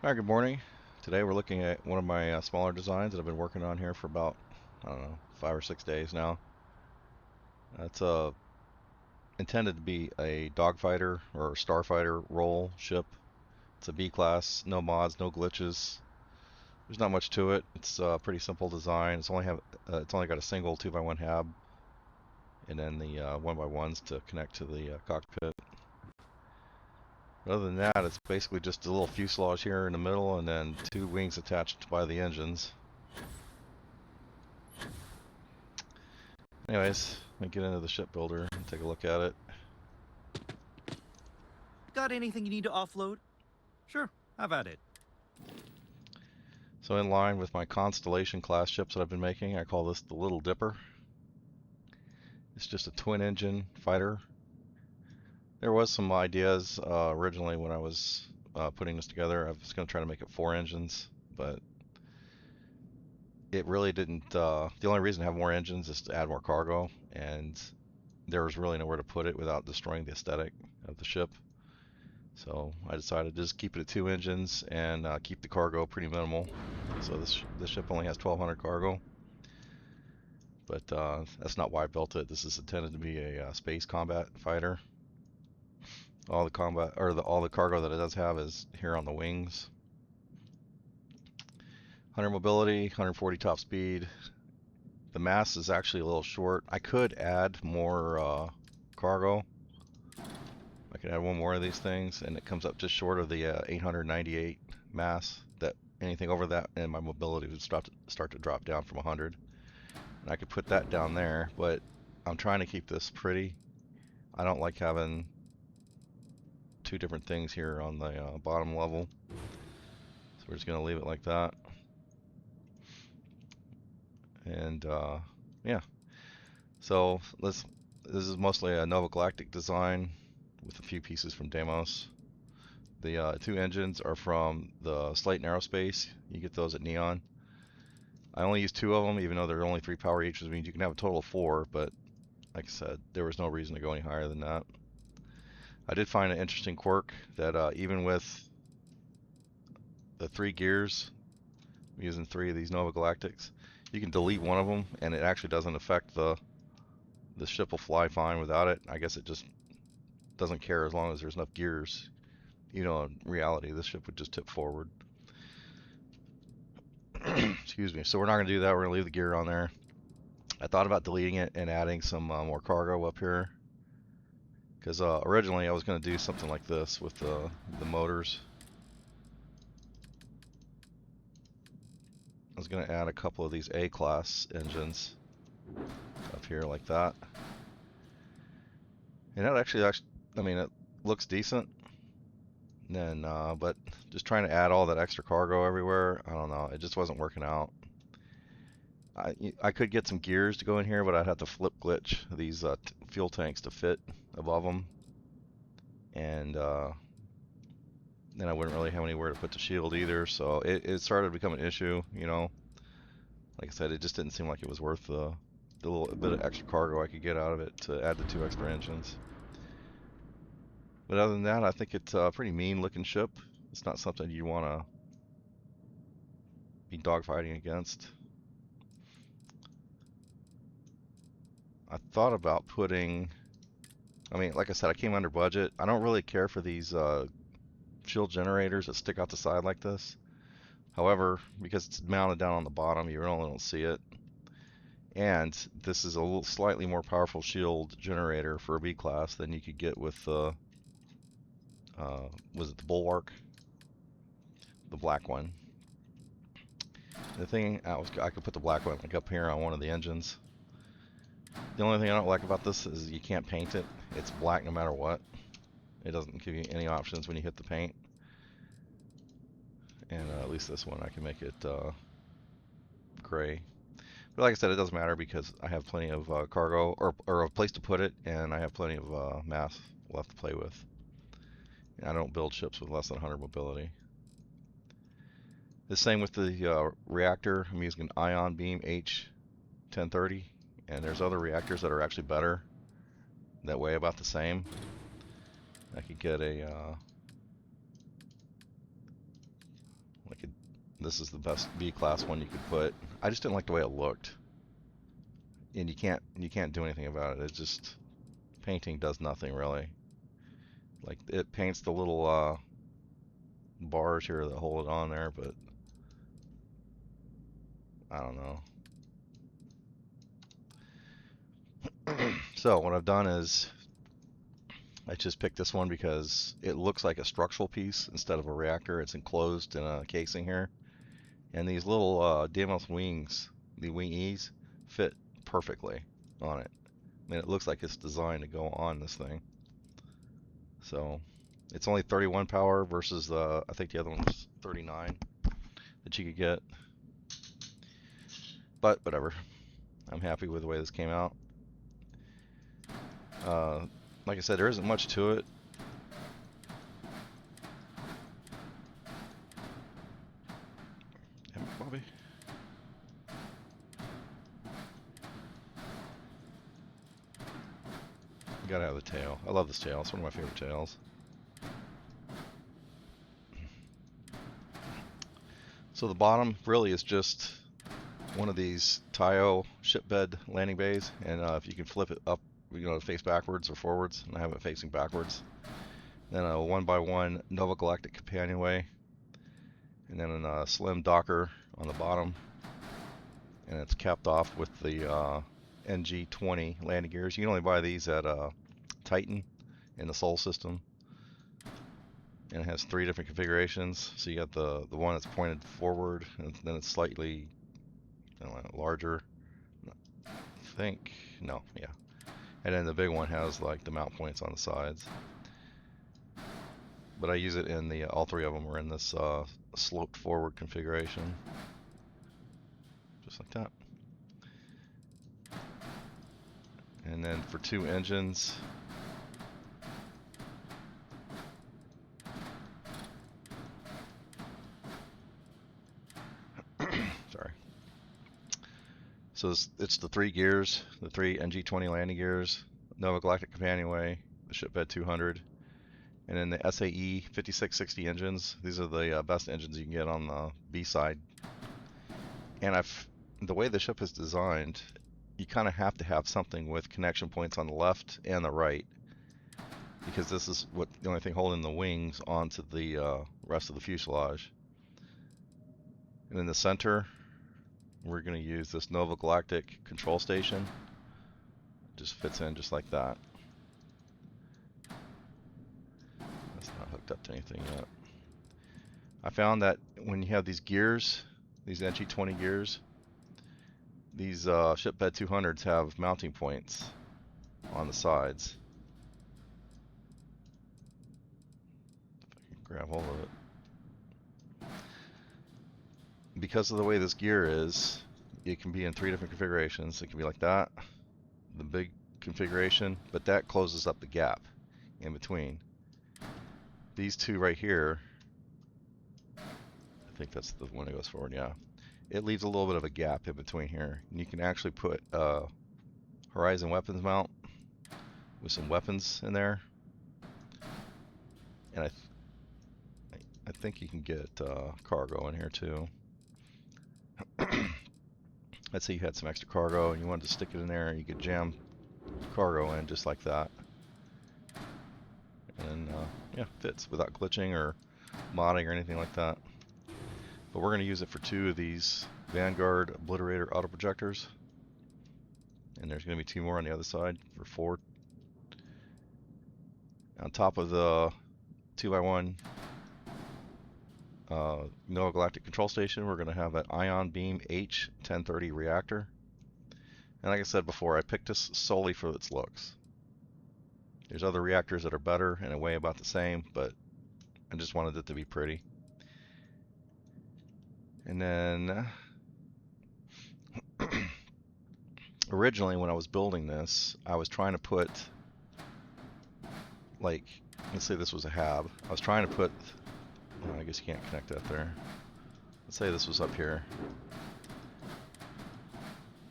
Hi, good morning. Today we're looking at one of my smaller designs that I've been working on here for about, I don't know, 5 or 6 days now. It's intended to be a dogfighter or starfighter role ship. It's a B class, no mods, no glitches. There's not much to it. It's a pretty simple design. It's only got a single 2x1 hab, and then the 1x1s to connect to the cockpit. Other than that, it's basically just a little fuselage here in the middle, and then two wings attached by the engines. Anyways, let me get into the shipbuilder and take a look at it. Got anything you need to offload? Sure, have at it. So in line with my Constellation class ships that I've been making, I call this the Little Dipper. It's just a twin engine fighter. There was some ideas originally when I was putting this together. I was going to try to make it 4 engines, but it really didn't. The only reason to have more engines is to add more cargo, and there was really nowhere to put it without destroying the aesthetic of the ship. So I decided to just keep it at 2 engines and keep the cargo pretty minimal. So this ship only has 1,200 cargo, but that's not why I built it. This is intended to be a space combat fighter. All the combat or all the cargo that it does have is here on the wings. 100 mobility, 140 top speed. The mass is actually a little short. I could add more cargo. I could add one more of these things, and it comes up just short of the 898 mass. That anything over that, and my mobility would start to drop down from 100. And I could put that down there, but I'm trying to keep this pretty. I don't like having two different things here on the bottom level, so we're just going to leave it like that. And yeah, so this is mostly a Nova Galactic design with a few pieces from Deimos. The 2 engines are from the Slayton Aerospace. You get those at Neon. I only use 2 of them, even though they're only 3 power each, which means you can have a total of 4, but like I said, there was no reason to go any higher than that. I did find an interesting quirk that even with the 3 gears, I'm using 3 of these Nova Galactics, you can delete one of them and it actually doesn't affect the ship will fly fine without it. I guess it just doesn't care as long as there's enough gears. You know, in reality, this ship would just tip forward. Excuse me. So we're not going to do that. We're going to leave the gear on there. I thought about deleting it and adding some more cargo up here, because originally I was going to do something like this with the motors. I was going to add a couple of these A-class engines up here like that. And that actually, I mean, it looks decent. And but just trying to add all that extra cargo everywhere, I don't know, it just wasn't working out. I could get some gears to go in here, but I'd have to flip glitch these fuel tanks to fit above them, and then I wouldn't really have anywhere to put the shield either. So it started to become an issue, you know. Like I said, it just didn't seem like it was worth the little bit of extra cargo I could get out of it to add the 2 extra engines. But other than that, I think it's a pretty mean looking ship. It's not something you want to be dogfighting against. I thought about putting, I mean, like I said, I came under budget. I don't really care for these shield generators that stick out the side like this. However, because it's mounted down on the bottom, you really don't see it. And this is a little slightly more powerful shield generator for a B class than you could get with the, was it the Bulwark? The black one. The thing, I could put the black one like up here on one of the engines. The only thing I don't like about this is you can't paint it. It's black no matter what. It doesn't give you any options when you hit the paint. And at least this one I can make it gray. But like I said, it doesn't matter because I have plenty of cargo or a place to put it, and I have plenty of mass left to play with. And I don't build ships with less than 100 mobility. The same with the reactor. I'm using an ion beam H1030, and there's other reactors that are actually better that weigh about the same. I could get a this is the best B-class one you could put. I just didn't like the way it looked, and you can't do anything about it. It's just painting does nothing really. Like it paints the little bars here that hold it on there, but I don't know. So what I've done is I just picked this one because it looks like a structural piece instead of a reactor. It's enclosed in a casing here. And these little Deimos wings, the wing-ees, fit perfectly on it. I mean, it looks like it's designed to go on this thing. So it's only 31 power versus I think the other one was 39 that you could get. But whatever. I'm happy with the way this came out. Like I said, there isn't much to it. Bobby. You gotta have the tail. I love this tail. It's one of my favorite tails. So the bottom really is just one of these Taio shipbed landing bays, and if you can flip it up, face backwards or forwards, and I have it facing backwards. Then a 1x1 Nova Galactic companionway, and then a slim docker on the bottom, and it's capped off with the NG20 landing gears. You can only buy these at Titan in the Sol system, and it has 3 different configurations. So you got the one that's pointed forward, and then it's slightly larger. I think yeah. And then the big one has like the mount points on the sides. But I use it in all 3 of them are in this sloped forward configuration, just like that. And then for 2 engines, sorry. So it's the 3 gears, the 3 NG20 landing gears, Nova Galactic companionway, the shipbed 200, and then the SAE 5660 engines. These are the best engines you can get on the B side. And the way the ship is designed, you kind of have to have something with connection points on the left and the right, because this is the only thing holding the wings onto the rest of the fuselage. And in the center, we're going to use this Nova Galactic control station. It just fits in just like that. That's not hooked up to anything yet. I found that when you have these gears, these NG20 gears, these shipbed 200s have mounting points on the sides. If I can grab hold of it. Because of the way this gear is, it can be in 3 different configurations. It can be like that, the big configuration, but that closes up the gap in between. These 2 right here, I think that's the one that goes forward, yeah. It leaves a little bit of a gap in between here. And you can actually put a Horizon weapons mount with some weapons in there. And I think you can get cargo in here too. Let's say you had some extra cargo and you wanted to stick it in there, and you could jam cargo in just like that. And yeah, fits without glitching or modding or anything like that. But we're going to use it for 2 of these Vanguard Obliterator auto projectors. And there's going to be 2 more on the other side for 4. On top of the 2x1 Nova Galactic control station, we're going to have an ion beam H1030 reactor. And like I said before, I picked this solely for its looks. There's other reactors that are better and weigh about the same, but I just wanted it to be pretty. And then originally when I was building this, I was trying to put, like, let's say this was a hab. I was trying to put, oh, I guess you can't connect that there. Let's say this was up here.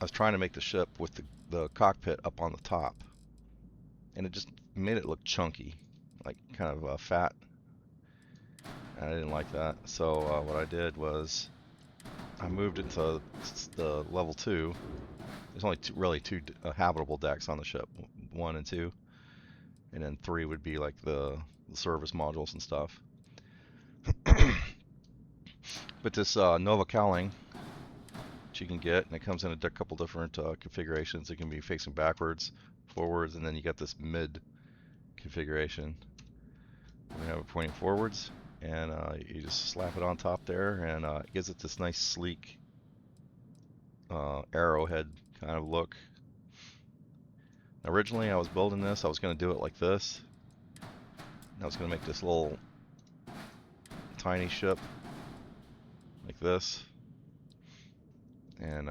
I was trying to make the ship with the cockpit up on the top, and it just made it look chunky, like kind of fat. And I didn't like that. So what I did was I moved it to the level 2. There's only really two habitable decks on the ship, 1 and 2, and then 3 would be like the service modules and stuff. But this Nova cowling that you can get, and it comes in a couple different configurations. It can be facing backwards, forwards, and then you got this mid configuration. We have it pointing forwards, and you just slap it on top there, and it gives it this nice sleek arrowhead kind of look. Originally, I was building this, I was going to do it like this. I was going to make this little tiny ship like this, and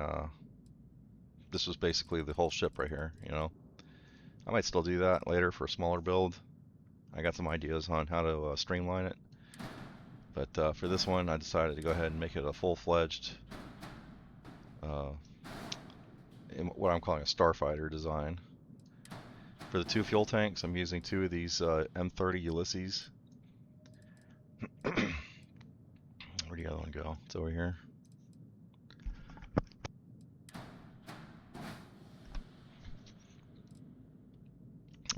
this was basically the whole ship right here, you know. I might still do that later for a smaller build. I got some ideas on how to streamline it, but for this one I decided to go ahead and make it a full-fledged what I'm calling a Starfighter design. For the 2 fuel tanks, I'm using 2 of these M30 Ulysses. Where'd the other one go? It's over here.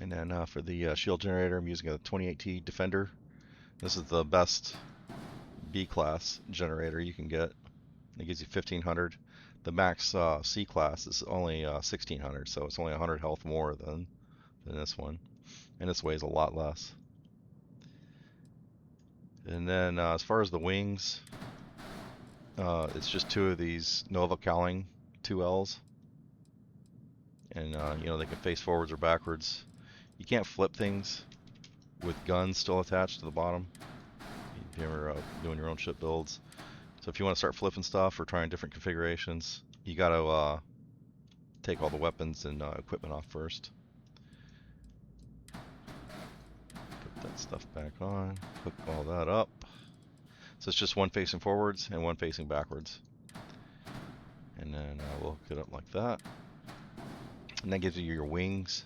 And then for the shield generator, I'm using a 28T Defender. This is the best B-class generator you can get. It gives you 1500. The max C-class is only 1600, so it's only 100 health more than this one. And this weighs a lot less. And then as far as the wings, it's just 2 of these Nova cowling 2Ls. And you know, they can face forwards or backwards. You can't flip things with guns still attached to the bottom if you're doing your own ship builds. So if you want to start flipping stuff or trying different configurations, you got to take all the weapons and equipment off first. Put that stuff back on, hook all that up. So it's just one facing forwards and one facing backwards. And then we'll hook it up like that. And that gives you your wings.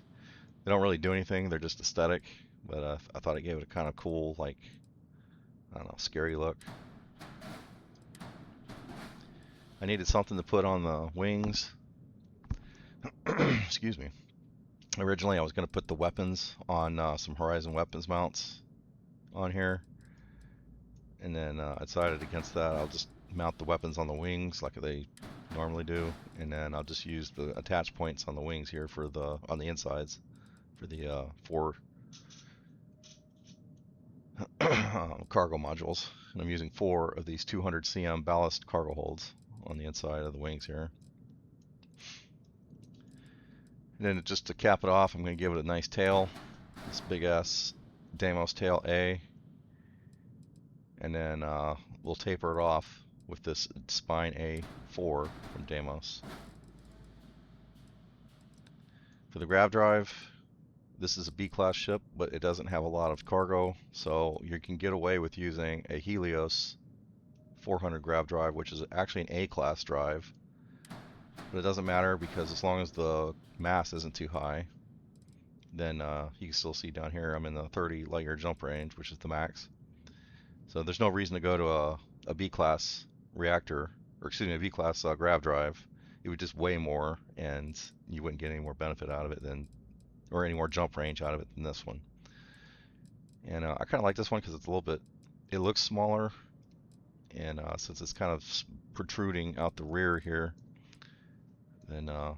They don't really do anything, they're just aesthetic, but I thought it gave it a kind of cool, like, I don't know, scary look. I needed something to put on the wings. Excuse me. Originally I was going to put the weapons on some Horizon weapons mounts on here, and then I decided against that. I'll just mount the weapons on the wings like they normally do, and then I'll just use the attach points on the wings here for on the insides for the 4 cargo modules. And I'm using 4 of these 200 cm ballast cargo holds on the inside of the wings here. And then just to cap it off, I'm going to give it a nice tail, this big ass Deimos tail A, and then we'll taper it off with this spine A4 from Deimos. For the grav drive, this is a B-class ship, but it doesn't have a lot of cargo, so you can get away with using a Helios 400 grav drive, which is actually an A-class drive. But it doesn't matter, because as long as the mass isn't too high, then you can still see down here I'm in the 30 light year jump range, which is the max. So there's no reason to go to a B-class reactor, or excuse me, a B-class grav drive. It would just weigh more, and you wouldn't get any more benefit out of it than, or any more jump range out of it than this one. And I kind of like this one because it's a little bit, it looks smaller, and since it's kind of protruding out the rear here, then I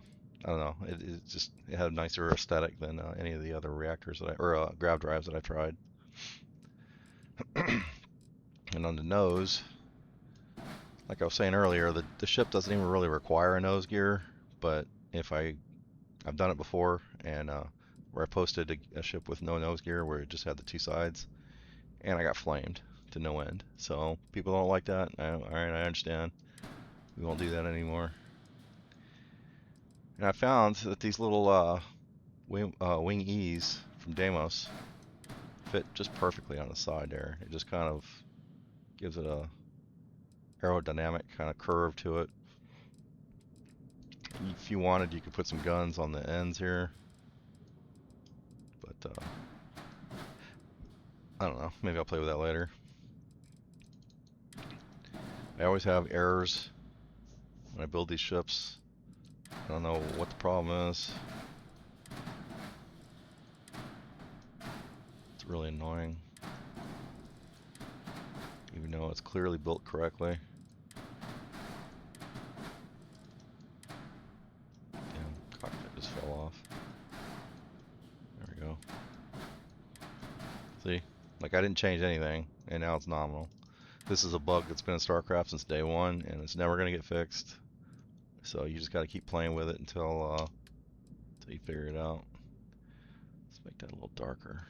don't know, it had a nicer aesthetic than any of the other reactors that or grav drives that I've tried. And on the nose, like I was saying earlier, the ship doesn't even really require a nose gear, but if I've done it before, and where I posted a ship with no nose gear where it just had the 2 sides, and I got flamed to no end. So people don't like that. Alright, I understand. We won't do that anymore. And I found that these little wing E's from Deimos fit just perfectly on the side there. It just kind of gives it a aerodynamic kind of curve to it. If you wanted, you could put some guns on the ends here, but I don't know, maybe I'll play with that later. I always have errors when I build these ships. I don't know what the problem is. It's really annoying. Even though it's clearly built correctly. Damn, cockpit just fell off. There we go. See? Like, I didn't change anything, and now it's nominal. This is a bug that's been in StarCraft since day one, and it's never going to get fixed. So you just got to keep playing with it until you figure it out. Let's make that a little darker.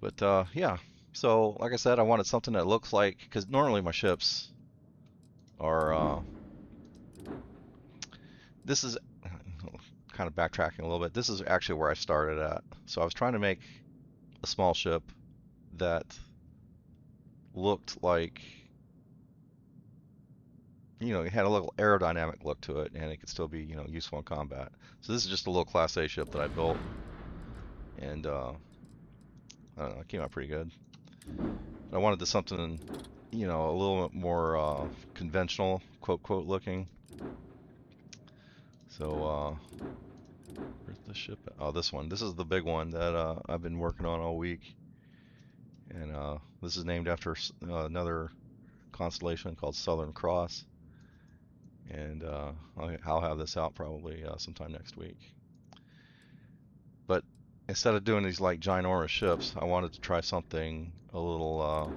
But yeah, so like I said, I wanted something that looks like, because normally my ships are, this is kind of backtracking a little bit. This is actually where I started at. So I was trying to make a small ship that looked like, you know, it had a little aerodynamic look to it, and it could still be, you know, useful in combat. So this is just a little Class A ship that I built, and I don't know, it came out pretty good. I wanted this something, you know, a little bit more conventional, quote looking. So where's the ship at? Oh, this one. This is the big one that I've been working on all week, and this is named after another constellation called Southern Cross. And I'll have this out probably sometime next week. But instead of doing these like ginormous ships, I wanted to try something a little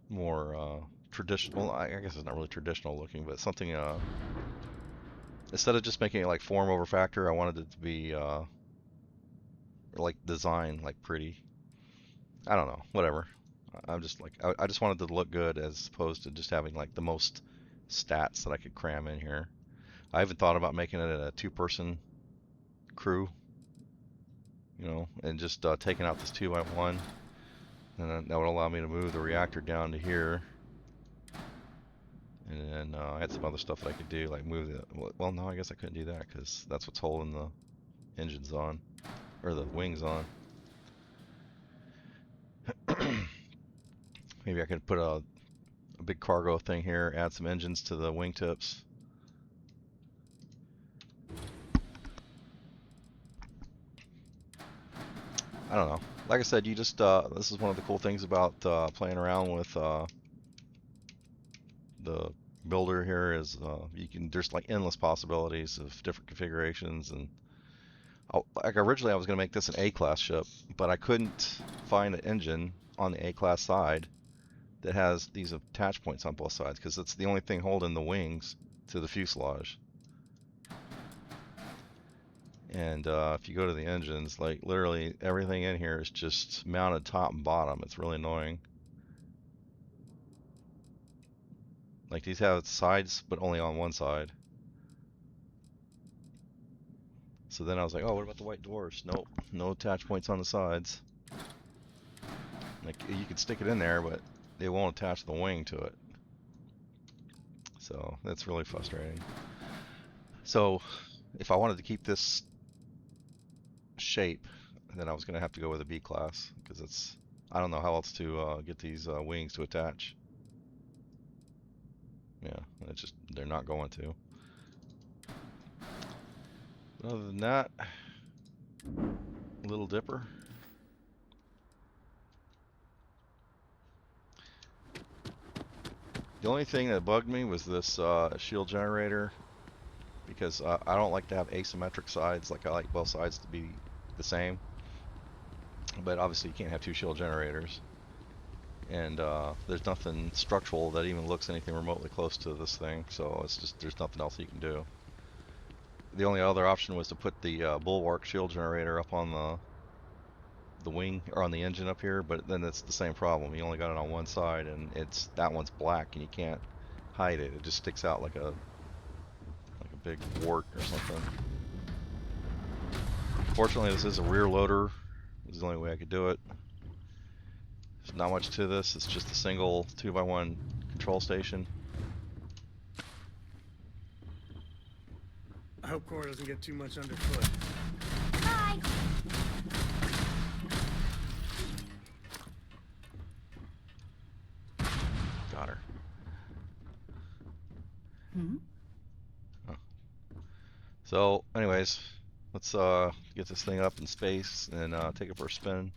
more traditional. I guess it's not really traditional looking, but something instead of just making it like form over factor, I wanted it to be like design, like pretty. I don't know, whatever. I'm just like I just wanted it to look good as opposed to just having like the most stats that I could cram in here. I even thought about making it a two-person crew, you know, and just taking out this 2x1, and then that would allow me to move the reactor down to here. And then I had some other stuff that I could do, like move the. Well, no, I guess I couldn't do that because that's what's holding the engines on, or the wings on. Maybe I could put a big cargo thing here, add some engines to the wingtips. I don't know. Like I said, you just this is one of the cool things about playing around with the builder here is you can there's like endless possibilities of different configurations. And like originally I was going to make this an A-class ship, but I couldn't find an engine on the A-class side that has these attach points on both sides because it's the only thing holding the wings to the fuselage. And if you go to the engines, like literally everything in here is just mounted top and bottom. It's really annoying. Like these have sides, but only on one side. So then I was like, oh, what about the white dwarfs? Nope, no attach points on the sides. Like you could stick it in there, but they won't attach the wing to it. So that's really frustrating. So if I wanted to keep this shape, then I was going to have to go with a B class because it's I don't know how else to get these wings to attach. Yeah, it's just they're not going to. Other than that, Little Dipper. The only thing that bugged me was this shield generator because I don't like to have asymmetric sides. Like I like both sides to be the same. But obviously you can't have two shield generators. And there's nothing structural that even looks anything remotely close to this thing. So it's just there's nothing else you can do. The only other option was to put the bulwark shield generator up on the wing or on the engine up here, but then it's the same problem. You only got it on one side, and it's that one's black, and you can't hide it. It just sticks out like a big wart or something. Fortunately, this is a rear loader. This is the only way I could do it. There's not much to this. It's just a single 2x1 control station. I hope Cora doesn't get too much underfoot. Bye. So, anyways, let's get this thing up in space and take it for a spin.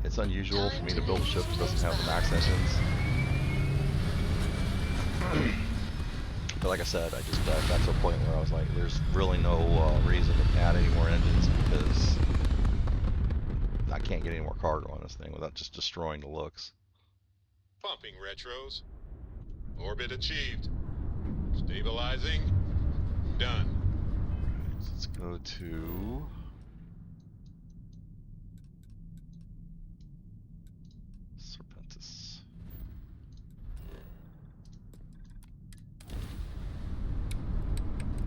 It's unusual for me to build a ship that doesn't have the max engines. But like I said, I just got to a point where I was like, there's really no reason to add any more engines because I can't get any more cargo on this thing without just destroying the looks. Pumping retros. Orbit achieved. Stabilizing. Done. Right, so let's go to Serpentis.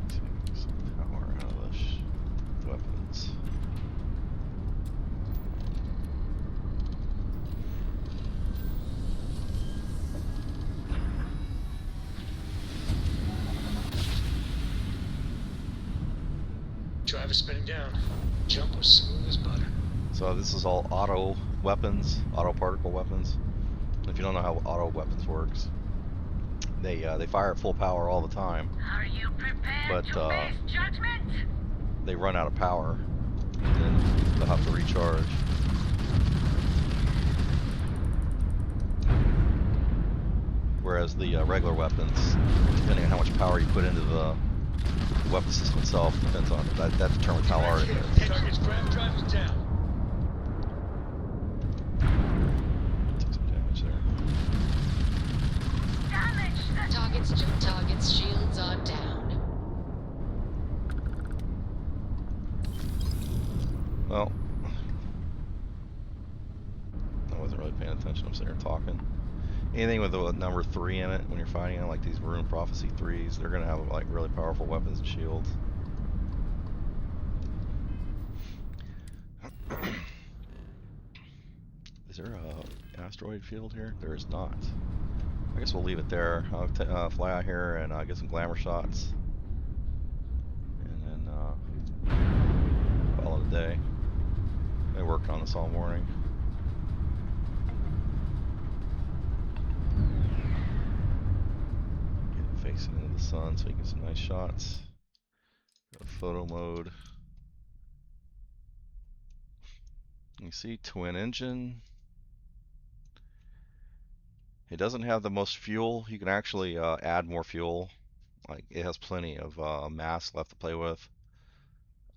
Take some power out of the weapons. Driver spinning down. Jump was smooth as butter. So this is all auto weapons, auto particle weapons. If you don't know how auto weapons works, they fire at full power all the time. Are you prepared But to face judgment? they run out of power, and then they'll have to recharge. Whereas the regular weapons, depending on how much power you put into the weapon system itself, depends on that determines how hard it is. Target's ground drivers down. Took some damage there. Damage the Target's shields are down. Well, I wasn't really paying attention. I'm sitting here talking. Anything with the number 3 in it when you're fighting them, like these Rune Prophecy 3s, they're gonna have like really powerful weapons and shields. Is there a asteroid field here? There is not. I guess we'll leave it there. I'll fly out here and get some glamour shots, and then call it a day. I worked on this all morning. Get it facing into the sun so you get some nice shots. Go to photo mode. You see, twin engine. It doesn't have the most fuel. You can actually add more fuel. Like, it has plenty of mass left to play with.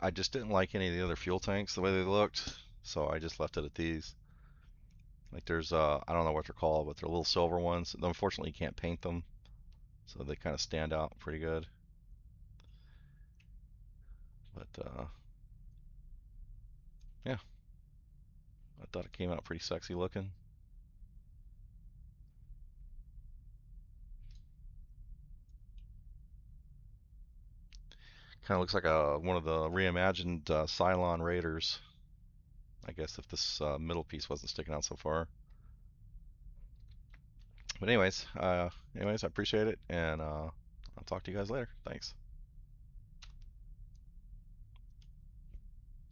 I just didn't like any of the other fuel tanks the way they looked, so I just left it at these. Like, there's I don't know what they're called, but they're little silver ones. Unfortunately, you can't paint them, so they kind of stand out pretty good. But yeah, I thought it came out pretty sexy looking. Kind of looks like one of the reimagined Cylon Raiders. I guess if this middle piece wasn't sticking out so far. But anyways, I appreciate it, and I'll talk to you guys later. Thanks.